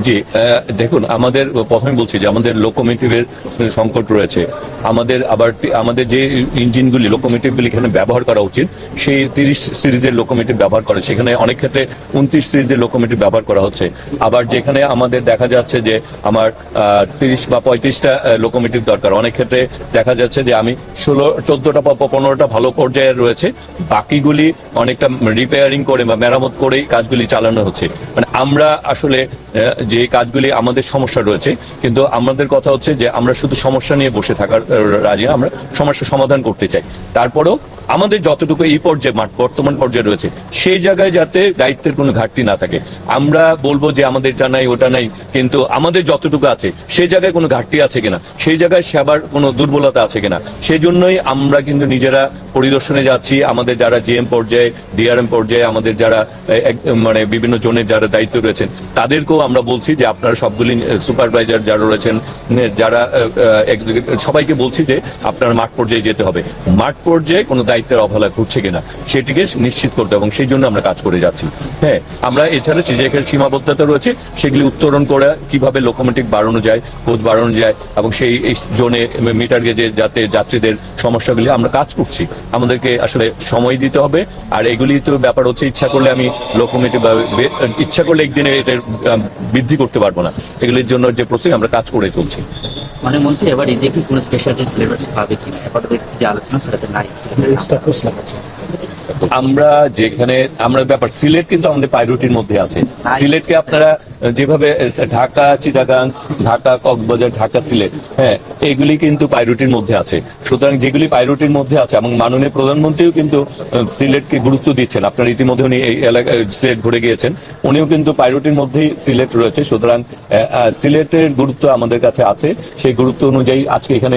জি, দেখুন, আমাদের প্রথমে বলছি যে আমাদের লোকোমোটিভের সংকট রয়েছে। আমাদের যে ইঞ্জিনগুলি লোকোমোটিভগুলি এখানে ব্যবহার করা উচিত, সেই 30 সিরিজের লোকোমোটিভ ব্যবহার করে, সেখানে অনেক ক্ষেত্রে 29 সিরিজের লোকোমোটিভ ব্যবহার করা হচ্ছে। আবার যেখানে আমাদের দেখা যাচ্ছে যে আমার 30 বা 35টা লোকোমোটিভ দরকার, অনেক ক্ষেত্রে দেখা যাচ্ছে যে আমি 14টা বা 15টা ভালো পর্যায়ে রয়েছে, বাকিগুলি অনেকটা রিপেয়ারিং করে বা মেরামত করেই কাজগুলি চালানো হচ্ছে। মানে আমরা আসলে যে কাজগুলি আমাদের সমস্যা রয়েছে, কিন্তু আমাদের কথা হচ্ছে যে আমরা শুধু সমস্যা নিয়ে বসে থাকার রাজি না, আমরা সমস্যার সমাধান করতে চাই। তারপরেও আমাদের যতটুকু এই পর্যায়ে বর্তমান পর্যায়ে রয়েছে, সেই জায়গায় যাতে দায়িত্বের কোনো ঘাটতি না থাকে। আমরা বলবো যে আমাদের এটা নাই ওটা নাই, কিন্তু আমাদের যতটুকু আছে সেই জায়গায় কোনো ঘাটতি আছে কিনা, সেই জায়গায় সেবার কোনো দুর্বলতা আছে কিনা, সেই জন্যই আমরা কিন্তু নিজেরা পরিদর্শনে যাচ্ছি। আমাদের যারা জিএম পর্যায়ে, ডিআরএম পর্যায়ে, আমাদের যারা মানে বিভিন্ন জোনের যারা দায়িত্ব রয়েছেন, তাদেরকেও আমরা বলছি যে আপনারা সবগুলি সুপারভাইজার যারা রয়েছেন, যারা সবাইকে বলছি যে আপনারা মাঠ পর্যায়ে যেতে হবে। মাঠ পর্যায়ে কোনো দায়িত্বের অবহেলা ঘটছে কিনা সেটিকে নিশ্চিত করতে, এবং সেই জন্য আমরা কাজ করে যাচ্ছি। হ্যাঁ, আমরা এছাড়া যেখানে সীমাবদ্ধতা রয়েছে সেগুলি উত্তরণ করে কিভাবে লোকোমোটিভ বাড়ানো যায়, কোচ বাড়ানো যায়, এবং সেই জোনে মিটার গেজে যাতে যাত্রীদের সমস্যাগুলি আমরা কাজ করছি। আমাদেরকে আসলে সময় দিতে হবে। আর এগুলি তো ব্যাপার হচ্ছে, ইচ্ছা করলে আমি লোকোমোটিভ ইচ্ছা করলে একদিনে এটা বৃদ্ধি করতে পারবো না। এগুলির জন্য যে প্রসেস আমরা কাজ করে চলছি। মানে মন্ত্রী, এবার ঈদে কি কোনো স্পেশালিটি সিলেবাস পাবে কিনা, এবার দেখছি যে আলোচনা সেটাতে নাই। আমরা ব্যাপার সিলেট কিন্তু আমাদের প্রায়োরিটির মধ্যে আছে। সিলেটকে আপনারা যেভাবে ঢাকা, চিটাগাং, ঢাকা, কক্সবাজার, ঢাকা, সিলেট, হ্যাঁ, এগুলি কিন্তু প্রায়োরিটির মধ্যে আছে। সুতরাং যেগুলি প্রায়োরিটির মধ্যে আছে, এবং মাননীয় প্রধানমন্ত্রীও কিন্তু সিলেটকে গুরুত্ব দিচ্ছেন। আপনারা ইতিমধ্যে উনি এই এলাকায় সিলেট ঘুরে গিয়েছেন, উনিও কিন্তু প্রায়োরিটির মধ্যেই সিলেট রয়েছে। সুতরাং সিলেটের গুরুত্ব আমাদের কাছে আছে। সেই গুরুত্ব অনুযায়ী আজকে এখানে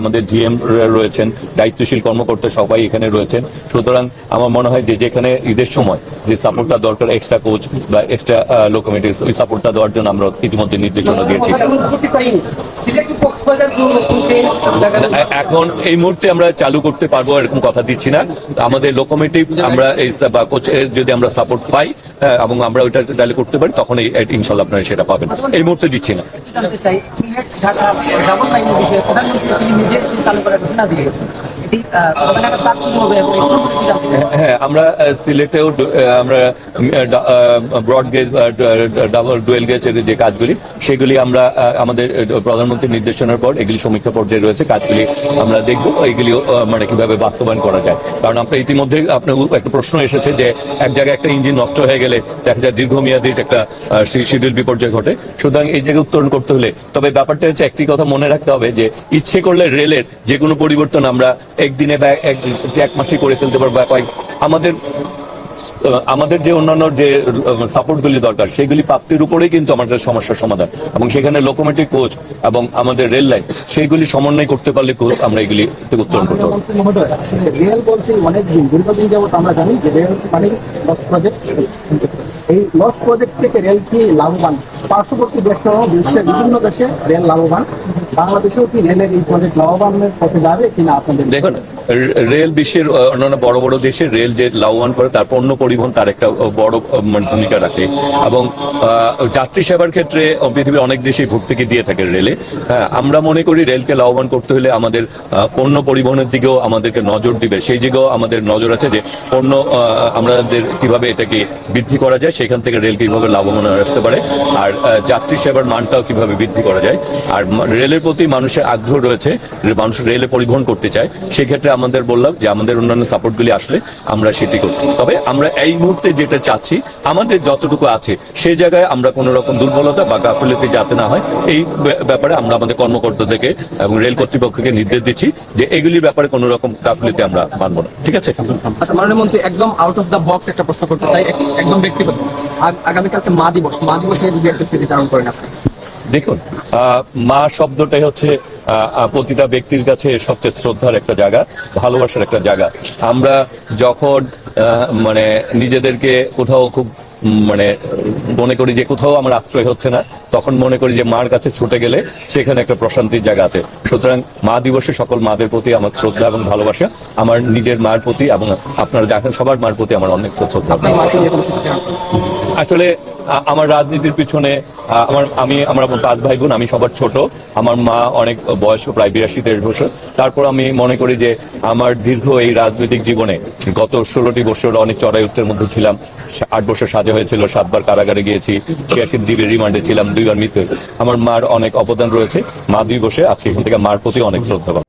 আমাদের জিএম রয়েছেন, দায়িত্বশীল কর্মকর্তা সবাই এখানে রয়েছেন। সুতরাং আমার মনে হয় যে যেখানে ঈদের সময় যে সাপোর্টটা দরকার, এক্সট্রা কোচ বা এক্সট্রা লোকোমোটিভস, ওই সাপোর্টটা দেওয়ার জন্য আমরা ইতিমধ্যে নির্দেশনা দিয়েছি। এখন এই মুহূর্তে আমরা চালু করতে পারবো এরকম কথা দিচ্ছি না। আমাদের লোকোমোটিভ আমরা এই বা কোচ যদি আমরা সাপোর্ট পাই এবং আমরা ওইটা চালু করতে পারি, তখন ইনশাল্লাহ আপনারা সেটা পাবেন। এই মুহূর্তে দিচ্ছি না। হ্যাঁ, আমরা সিলেটেও আমরা ব্রড গেজ, ডাবল ডুয়েল গেজের যে কাজগুলি, সেগুলি আমরা আমাদের প্রধানমন্ত্রীর নির্দেশনার পর এগুলি সমীক্ষা পর্যায়ে রয়েছে। কাজগুলি আমরা দেখবো এগুলি মানে কিভাবে বাস্তবায়ন করা যায়। কারণ আপনার ইতিমধ্যে আপনার একটা প্রশ্ন এসেছে যে এক জায়গায় একটা ইঞ্জিন নষ্ট হয়ে গেলে দেখা যায় দীর্ঘমেয়াদী একটা শিডিউল বিপর্যয় ঘটে। সুতরাং এই জায়গায় উত্তরণ করতে হলে, তবে ব্যাপারটা হচ্ছে একটি কথা মনে রাখতে হবে যে ইচ্ছে করলে রেলের যে কোনো পরিবর্তন আমরা একদিনে বা এক মাসে করে ফেলতে পারবো। আমাদের যে অন্যান্য যে সাপোর্টগুলি দরকার, সেগুলি প্রাপ্তির উপরেই কিন্তু আমাদের সমস্যার সমাধান, এবং সেখানে লোকোমোটিভ কোচ এবং আমাদের রেল লাইন সেইগুলি সমন্বয় করতে পারলে আমরা এগুলি উত্তরণ করতে পারবো। রেল বলতে অনেকদিন দীর্ঘদিন যাবত আমরা জানি যে রেল মানে লস প্রজেক্ট। এই লস প্রজেক্ট থেকে রেল কি লাভবান? পার্শ্ববর্তী দেশ সহ বিশ্বের বিভিন্ন দেশে রেল লাভবান, বাংলাদেশেও কি রেলের এই প্রজেক্ট লাভবানের পথে যাবে কিনা আপনাদের? দেখুন, রেল বিশ্বের অন্যান্য বড় বড় দেশে রেল যে লাভবান করে, তার পণ্য পরিবহন তার একটা বড় ভূমিকা রাখে, এবং যাত্রী সেবার ক্ষেত্রে পৃথিবীর অনেক দেশেই ভর্তুকি দিয়ে থাকে রেলে। হ্যাঁ, আমরা মনে করি রেলকে লাভবান করতে হলে আমাদের পণ্য পরিবহনের দিকেও আমাদেরকে নজর দিবে। সেই দিকেও আমাদের নজর আছে যে পণ্য আমাদের কিভাবে এটাকে বৃদ্ধি করা যায়, সেখান থেকে রেল কিভাবে লাভবান আসতে পারে, আর যাত্রী সেবার মানটাও কিভাবে বৃদ্ধি করা যায়। আর রেলের প্রতি মানুষের আগ্রহ রয়েছে, মানুষ রেলে পরিবহন করতে চায়। সেক্ষেত্রে আমাদের বললাম যে আমাদের অন্যান্য সাপোর্টগুলি আসলে আমরা সেটি করি। তবে আমরা এই মুহূর্তে যেটা চাচ্ছি, আমাদের যতটুকু আছে সেই জায়গায় আমরা কোনো রকম দুর্বলতা বা গাফিলতি যাতে না হয়, এই ব্যাপারে আমরা আমাদের কর্মকর্তাদেরকে এবং রেল কর্তৃপক্ষকে নির্দেশ দিচ্ছি যে এগুলির ব্যাপারে কোনো রকম গাফিলতি আমরা মানব না। ঠিক আছে। আচ্ছা, মাননীয় মন্ত্রী, একদম আউট অফ দ্য বক্স একটা প্রশ্ন করতে চাই, একদম ব্যক্তিগত। আগামীকালকে মা দিবসে যদি একটা স্মৃতিচারণ করেন আপনি। দেখুন, মা শব্দটাই হচ্ছে প্রতিটা ব্যক্তির কাছে সবচেয়ে শ্রদ্ধার একটা জায়গা, ভালোবাসার একটা জায়গা। আমরা যখন মানে নিজেদেরকে কোথাও খুব মানে মনে করি যে কোথাও আমার আশ্রয় হচ্ছে না, তখন মনে করি যে মার কাছে ছুটে গেলে সেখানে একটা প্রশান্তির জায়গা আছে। সুতরাং মা দিবসে সকল মাদের প্রতি আমার শ্রদ্ধা এবং ভালোবাসা, আমার নিজের মার প্রতি এবং আপনারা দেখেন সবার মার প্রতি আমার অনেক শ্রদ্ধা। আসলে আমার রাজনীতির পিছনে আমরা 5 ভাই বোন, আমি সবার ছোট। আমার মা অনেক বয়স, প্রায় 82-83 বছর। তারপর আমি মনে করি যে আমার দীর্ঘ এই রাজনৈতিক জীবনে গত 16টি বছর অনেক চড়াই উত্তের মধ্যে ছিলাম। 8 বছর সাজা হয়েছিল, 7 বার কারাগারে গিয়েছি, 86 দিনের রিমান্ডে ছিলাম, 2 বার মৃত্যু। আমার মার অনেক অবদান রয়েছে। মা 2 বসে আজকে এখান থেকে মার প্রতি অনেক শ্রদ্ধা।